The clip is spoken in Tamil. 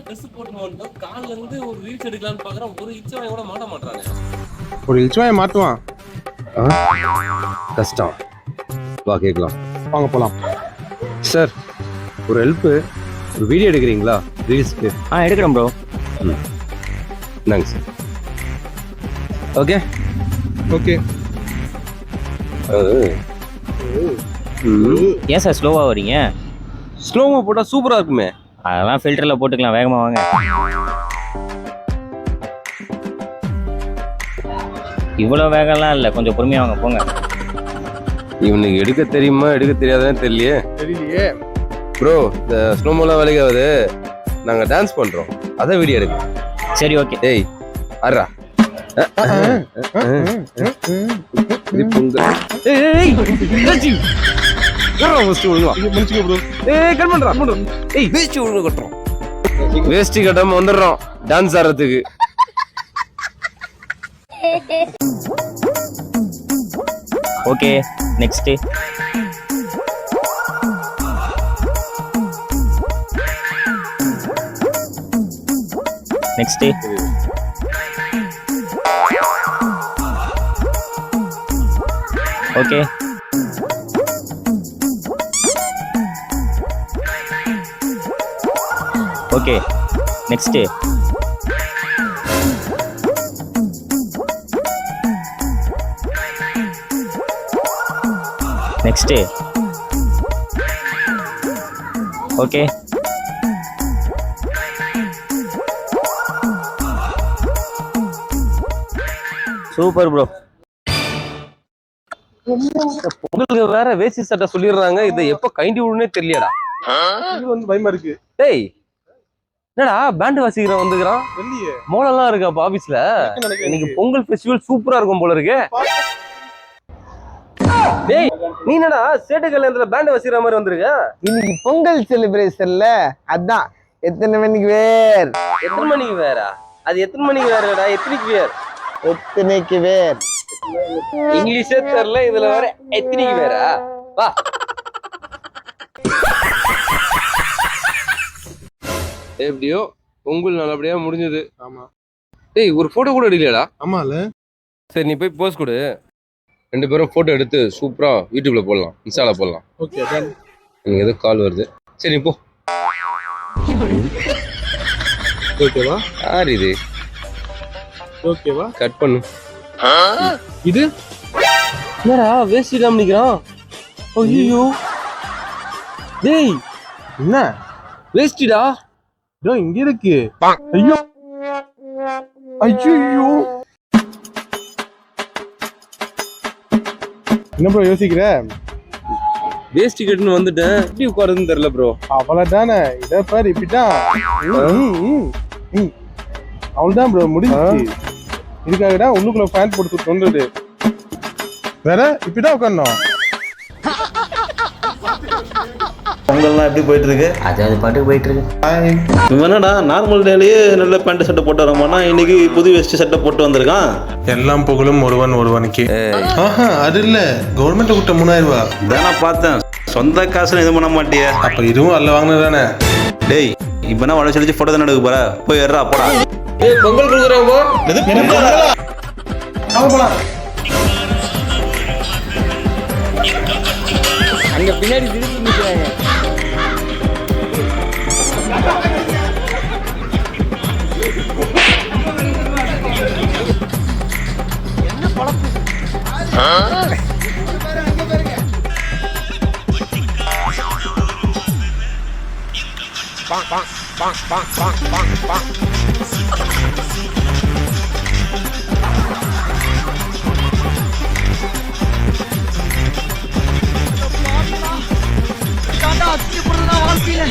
ட்ரெஸ் போட்டு வந்துட்டோம். கால்ல இருந்து ஒரு ரீல்ஸ் எடுக்கலாம்னு பாக்குறோம். ஒரு இச்சவாய் கூட மாட்ட மாட்டாங்க. ஒரு இல்ச்சுவாயை மாட்டுவான். கஷ்டம். வா கேட்கலாம். வாங்க போலாம். சார் ஒரு ஹெல்ப்பு, ஒரு வீடியோ எடுக்கிறீங்களா ரீல்ஸ்க்கு? எடுக்கிறேன் ப்ரோ. இந்தாங்க சார். Okay okay. ஏன் சார் ஸ்லோவாக வரீங்க? ஸ்லோமோ போட்டால் சூப்பராக இருக்குமே. அதெல்லாம் ஃபில்டரில் போட்டுக்கலாம், வேகமாக வாங்க. இவ்வளோ வேகம்லாம் இல்லை, கொஞ்சம் பொறுமையாக வாங்க போங்க. இவனுக்கு எடுக்க தெரியுமா எடுக்க தெரியாதான்னு தெரியலையே. தெரியலையே ப்ரோ. இந்த ஸ்லோமோலாம் வேலைக்கு ஆகுது. நாங்கள் டான்ஸ் பண்ணுறோம், அதான் வீடியோ எடுக்கணும். சரி ஓகே. ஏய் அர்ரா. வேஷ்டி கட்டாம வந்துடுறோம் டான்ஸ் ஆடுறதுக்கு. Okay next. Next. Okay. Okay next. Next. Okay. Super bro. உங்களுக்கு வேற வேஷ்டி சட்டை சொல்லிடுறாங்க, இதை எப்ப கைண்டி விடுனே தெரியலடா. இது வந்து பயமா இருக்கு. டேய் என்னடா பேண்ட் வாசிக்கிறவன் வந்துக்கிறான். இல்லையே மோளெல்லாம் இருக்கா அப்ப ஆபீஸ்ல? இன்னைக்கு பொங்கல் ஃபெஸ்டிவல் சூப்பரா இருக்கும் போல இருக்கு. டேய் நீ என்னடா சேட்டு கல்யாணத்துல பேண்ட் வாசிக்கிற மாதிரி வந்திருக்க? இன்னைக்கு பொங்கல் செலிப்ரேஷன்ல அதான். எத்தனை மணிக்கு வேர்? எத்தனை மணிக்கு வேறா? அது எத்தனை மணிக்கு வேறடா? எத்தனைக்கு வேர்? எத்தனைக்கு வேர்? இங்கிலீஷே தெரியல, இதுல வேற எத்தனைக்கு வேறா? வா. எப்படியோ பொங்கல் நல்லபடியா முடிஞ்சது. ஆமா. டேய் ஒரு போட்டோ கூட எடுக்கலடா. ஆமால. சரி நீ போய் போஸ் கொடு. ரெண்டு பேரும் போட்டோ எடுத்து சூப்பரா யூடியூப்ல போடலாம், இன்ஸ்டால போடலாம். Okay done. எனக்கு ஏதோ கால் வருது. சரி நீ போ. ஓகேவா? யார் இது? ஓகேவா? கட் பண்ணு. இது என்னடா வேஸ்ட் இல்லாம நிக்கிறான்? ஐயோ டேய் என்ன? வேஸ்டிடா. இதோ இங்க இருக்கு. ஐயோ ஐயோ. என்ன ப்ரோ யோசிக்கிற? வேஸ்டி கட்டுன்னு வந்துட்டேன், எப்படி உட்காருதுன்னு தெரியல ப்ரோ. அவ்வளவுதானே. இத பாரு இப்படிதான். அவ்வளவுதான் ப்ரோ, முடிஞ்சிச்சு. இதுக்காகடா உள்ளுக்குள்ள ஃபேன் போட்டு தோன்றது. வேற இப்படிதான் உட்காரணும். பொங்கல்லாம் எப்படி போயிட்டு இருக்கு? அது பாட்டுக்கு போயிட்டு இருக்கு. என்னடா நார்மல் டேலயே நல்ல பேண்ட் சட்டை போட்டு வரமானா, இன்னைக்கு புது வெஸ்ட் சட்டை போட்டு வந்திருக்கான். எல்லாம் புகழும் ஒருவனுக்கு. ஆஹா அது இல்ல, கவர்மெண்ட் கொடுத்த 3000 ரூபாய் தானே பார்த்தேன். சொந்த காசுல எதுவும் பண்ண மாட்டியே. அப்ப இதுவும் அல்ல வாங்கினதானே. டேய் இப்ப என்ன வளர்ச்சி வச்சு போட்டோ தானே எடுக்க போற? போய் ஏறா போடா. ஏய் பொங்கல் கொடுக்குறவங்க அங்க பின்னாடி திருப்பி நிக்கிறாங்க. வாழ்க்கையில